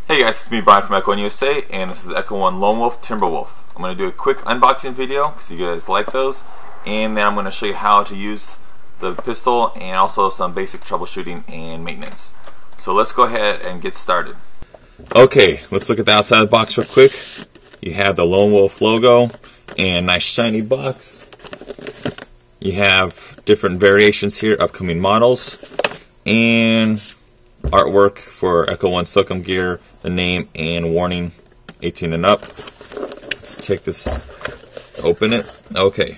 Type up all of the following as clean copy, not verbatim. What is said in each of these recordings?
Hey guys, it's me Brian from Echo1 USA, and this is Echo1 Lone Wolf TimberWolf. I'm going to do a quick unboxing video because you guys like those, and then I'm going to show you how to use the pistol and also some basic troubleshooting and maintenance. So let's go ahead and get started. Okay, let's look at the outside of the box real quick. You have the Lone Wolf logo and nice shiny box. You have different variations here, upcoming models, and artwork for Echo1 Silcom gear, the name and warning, 18 and up. Let's take this, open it. Okay.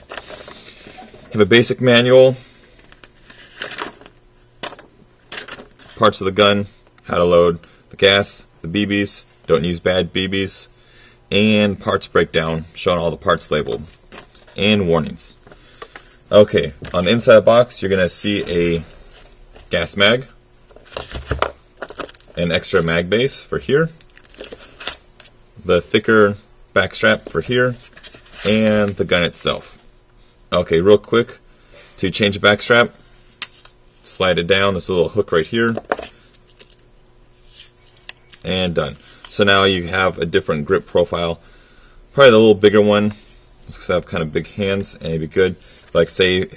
Have a basic manual, parts of the gun, how to load the gas, the BBs, don't use bad BBs, and parts breakdown, showing all the parts labeled, and warnings. Okay, on the inside of the box, you're going to see a gas mag, an extra mag base for here, the thicker back strap for here, and the gun itself. Okay, real quick, to change the back strap, slide it down, this little hook right here, and done. So now you have a different grip profile, probably the little bigger one, because I have kind of big hands, and it'd be good, like say,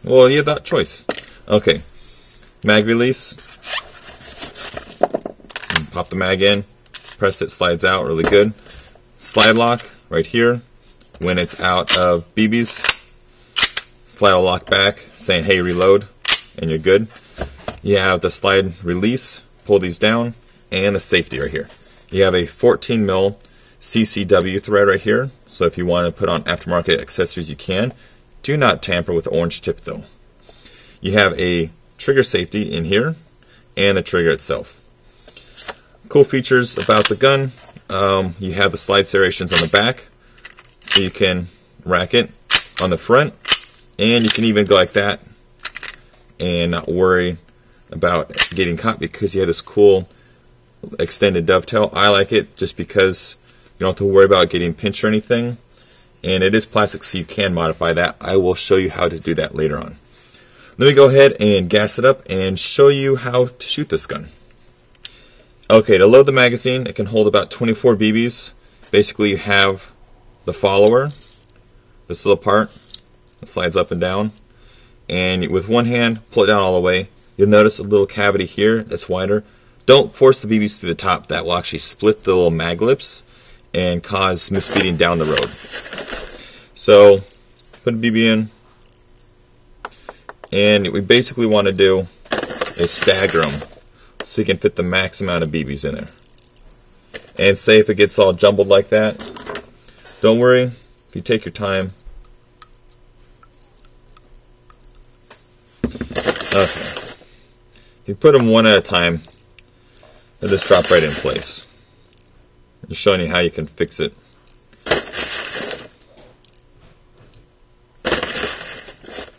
well, you have that choice. Okay, mag release. Pop the mag in, press it, slides out really good. Slide lock right here. When it's out of BBs, slide will lock back saying hey reload, and you're good. You have the slide release, pull these down, and the safety right here. You have a 14 mil CCW thread right here, so if you want to put on aftermarket accessories you can. Do not tamper with the orange tip though. You have a trigger safety in here and the trigger itself. Cool features about the gun, you have the slide serrations on the back, so you can rack it on the front, and you can even go like that and not worry about getting caught because you have this cool extended dovetail. I like it just because you don't have to worry about getting pinched or anything, and it is plastic so you can modify that. I will show you how to do that later on. Let me go ahead and gas it up and show you how to shoot this gun. Okay, to load the magazine, it can hold about 24 BBs. Basically, you have the follower, this little part that slides up and down, and with one hand, pull it down all the way. You'll notice a little cavity here that's wider. Don't force the BBs through the top. That will actually split the little mag lips and cause misfeeding down the road. So, put a BB in, and what we basically want to do is stagger them, so you can fit the max amount of BBs in there. And say if it gets all jumbled like that, don't worry, if you take your time. Okay. If you put them one at a time, they'll just drop right in place. I'm just showing you how you can fix it.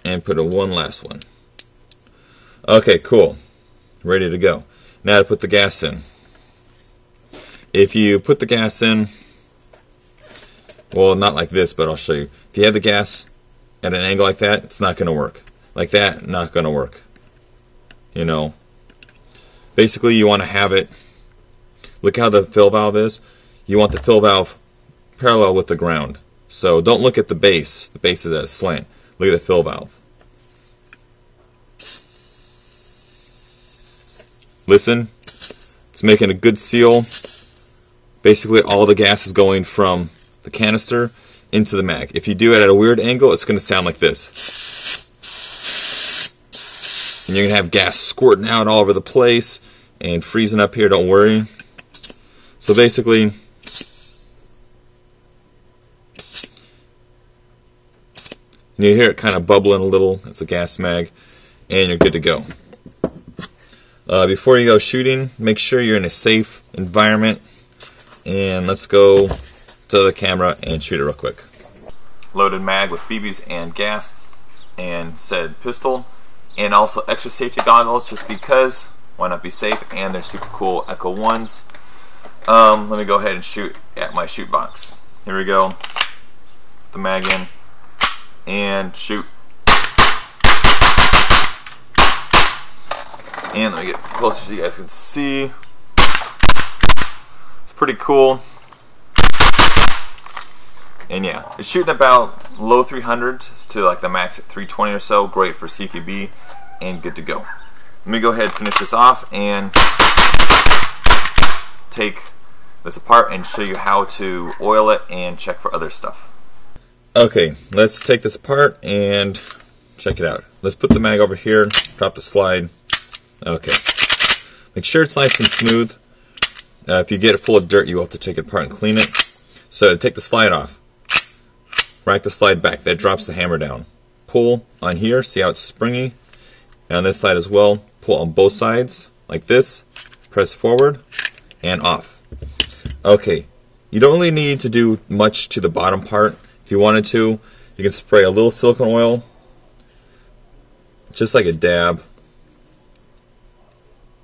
And put in one last one. Okay, cool. Ready to go. Now to put the gas in. If you put the gas in, well, not like this, but I'll show you. If you have the gas at an angle like that, it's not going to work. Like that, not going to work. You know, basically you want to have it, look how the fill valve is. You want the fill valve parallel with the ground. So don't look at the base. The base is at a slant. Look at the fill valve. Listen, it's making a good seal. Basically all the gas is going from the canister into the mag. If you do it at a weird angle, it's going to sound like this. And you're going to have gas squirting out all over the place and freezing up here, don't worry. So basically, you hear it kind of bubbling a little. It's a gas mag, and you're good to go. Before you go shooting, make sure you're in a safe environment, and let's go to the camera and shoot it real quick. Loaded mag with BBs and gas and said pistol, and also extra safety goggles just because, why not be safe, and they're super cool Echo 1s. Let me go ahead and shoot at my shoot box. Here we go. Put the mag in and shoot. And let me get closer so you guys can see. pretty cool. And yeah, it's shooting about low 300s to like the max at 320 or so. Great for CQB and good to go. Let me go ahead and finish this off and take this apart and show you how to oil it and check for other stuff. Okay, let's take this apart and check it out. Let's put the mag over here, drop the slide. Okay, make sure it's nice and smooth. If you get it full of dirt, you will have to take it apart and clean it. So take the slide off, rack the slide back, that drops the hammer down. Pull on here, see how it's springy, and on this side as well. Pull on both sides like this, press forward and off. Okay, you don't really need to do much to the bottom part. If you wanted to, you can spray a little silicone oil, just like a dab,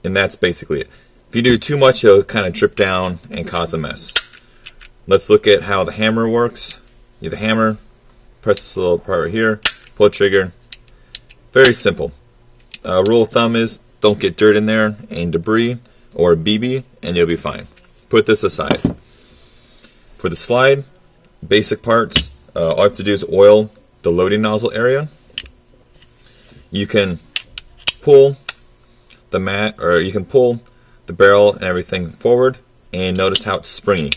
and that's basically it. If you do too much, it'll kind of drip down and cause a mess. Let's look at how the hammer works. You have the hammer, press this little part right here, pull the trigger. Very simple. Rule of thumb is don't get dirt in there and debris or BB, and you'll be fine. Put this aside. For the slide, basic parts, all you have to do is oil the loading nozzle area. You can pull the mat, or you can pull the barrel and everything forward, and notice how it's springy.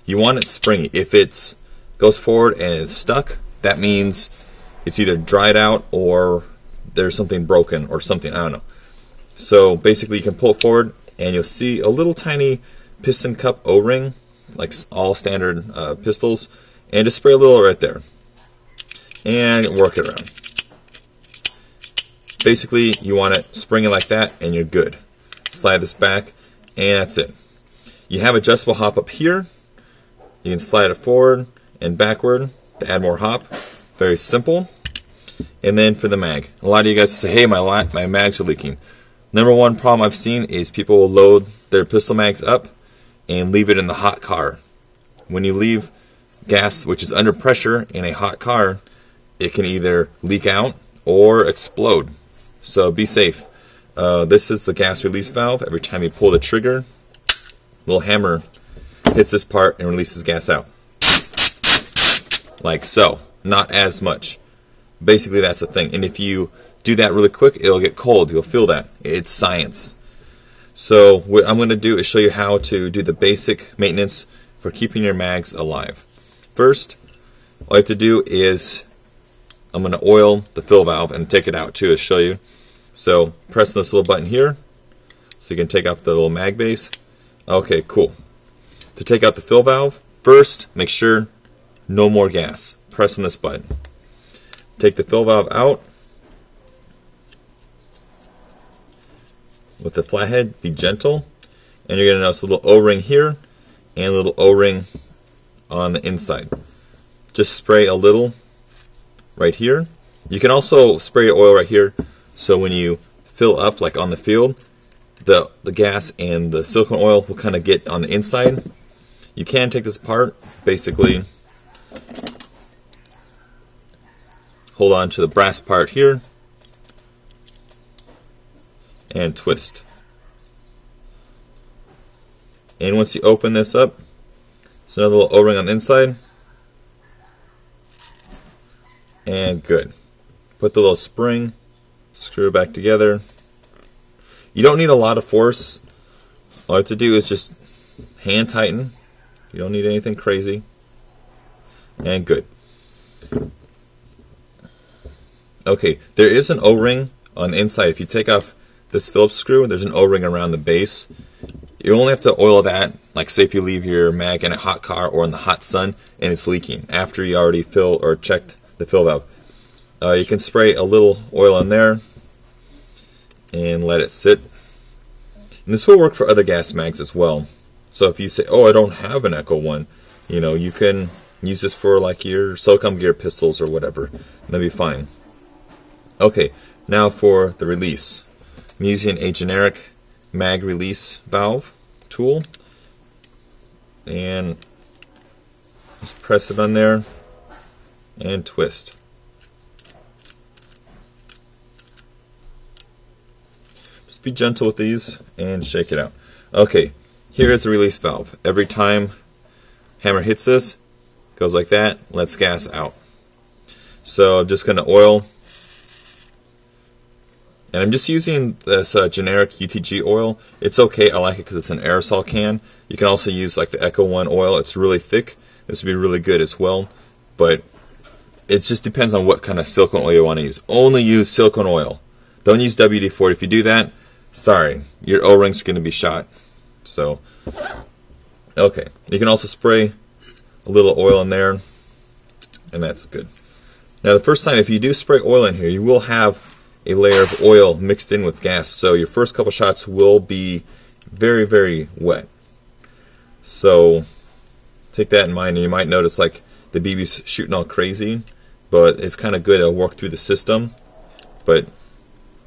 You want it springy. If it goes forward and is stuck, that means it's either dried out or there's something broken or something, I don't know. So basically you can pull it forward and you'll see a little tiny piston cup O-ring, like all standard pistols, and just spray a little right there and work it around. Basically you want it springy like that and you're good. Slide this back and that's it. You have adjustable hop up here. You can slide it forward and backward to add more hop. Very simple. And then for the mag, a lot of you guys say, hey, my mags are leaking. Number one problem I've seen is people will load their pistol mags up and leave it in the hot car. When you leave gas which is under pressure in a hot car, it can either leak out or explode. So be safe. This is the gas release valve. Every time you pull the trigger, little hammer hits this part and releases gas out. Like so. Not as much. Basically that's the thing. And if you do that really quick, it'll get cold. You'll feel that. It's science. So what I'm going to do is show you how to do the basic maintenance for keeping your mags alive. First, all you have to do is I'm going to oil the fill valve and take it out too to show you. So press this little button here so you can take off the little mag base. Okay, cool. To take out the fill valve, first make sure no more gas. Press on this button. Take the fill valve out with the flathead. Be gentle, and you're going to notice a little O-ring here and a little O-ring on the inside. Just spray a little right here. You can also spray your oil right here, so when you fill up, like on the field, the gas and the silicone oil will kind of get on the inside. You can take this apart, basically hold on to the brass part here and twist. And once you open this up, it's another little O-ring on the inside. And good. Put the little spring, screw it back together. You don't need a lot of force. All you have to do is just hand tighten. You don't need anything crazy. And good. Okay, there is an O-ring on the inside. If you take off this Phillips screw, there's an O-ring around the base. You only have to oil that, like say if you leave your mag in a hot car or in the hot sun and it's leaking after you already fill or checked the fill valve. You can spray a little oil in there and let it sit. And this will work for other gas mags as well. So if you say, oh, I don't have an Echo1, you can use this for like your SOCOM gear pistols or whatever. That'll be fine. Okay, now for the release. I'm using a generic mag release valve tool. And just press it on there and twist. Just be gentle with these and shake it out. Okay, Here is the release valve. Every time hammer hits this, it goes like that, lets gas out. So I'm just going to oil, and I'm just using this generic UTG oil. It's okay, I like it because it's an aerosol can. You can also use like the Echo1 oil. It's really thick. This would be really good as well, but it just depends on what kind of silicone oil you want to use. Only use silicone oil. Don't use WD-40. If you do that, sorry, your O-rings are going to be shot. So, okay. You can also spray a little oil in there, and that's good. Now, the first time, if you do spray oil in here, you will have a layer of oil mixed in with gas. So your first couple shots will be very, very wet. So take that in mind, and you might notice like the BB's shooting all crazy, but it's kind of good to work through the system. But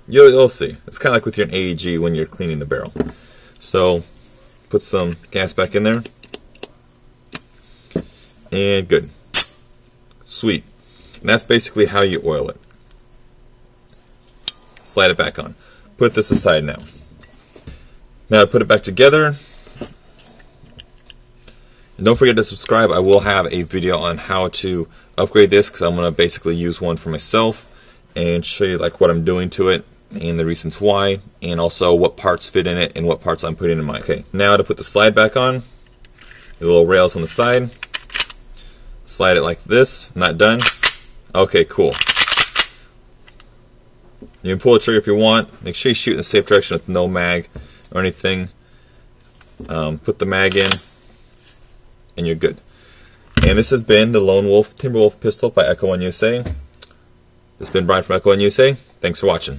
you'll see. It's kind of like with your AEG when you're cleaning the barrel. So put some gas back in there, and good. Sweet. And that's basically how you oil it. Slide it back on. Put this aside now. Now to put it back together, and don't forget to subscribe. I will have a video on how to upgrade this, because I'm going to basically use one for myself and show you like what I'm doing to it and the reasons why, and also what parts fit in it and what parts I'm putting in mine. Okay, now to put the slide back on, the little rails on the side, slide it like this. Not done. Okay, cool. You can pull the trigger if you want. Make sure you shoot in the safe direction with no mag or anything. Put the mag in, and you're good. And this has been the Lone Wolf TimberWolf pistol by Echo1 USA. This has been Brian from Echo1 USA. Thanks for watching.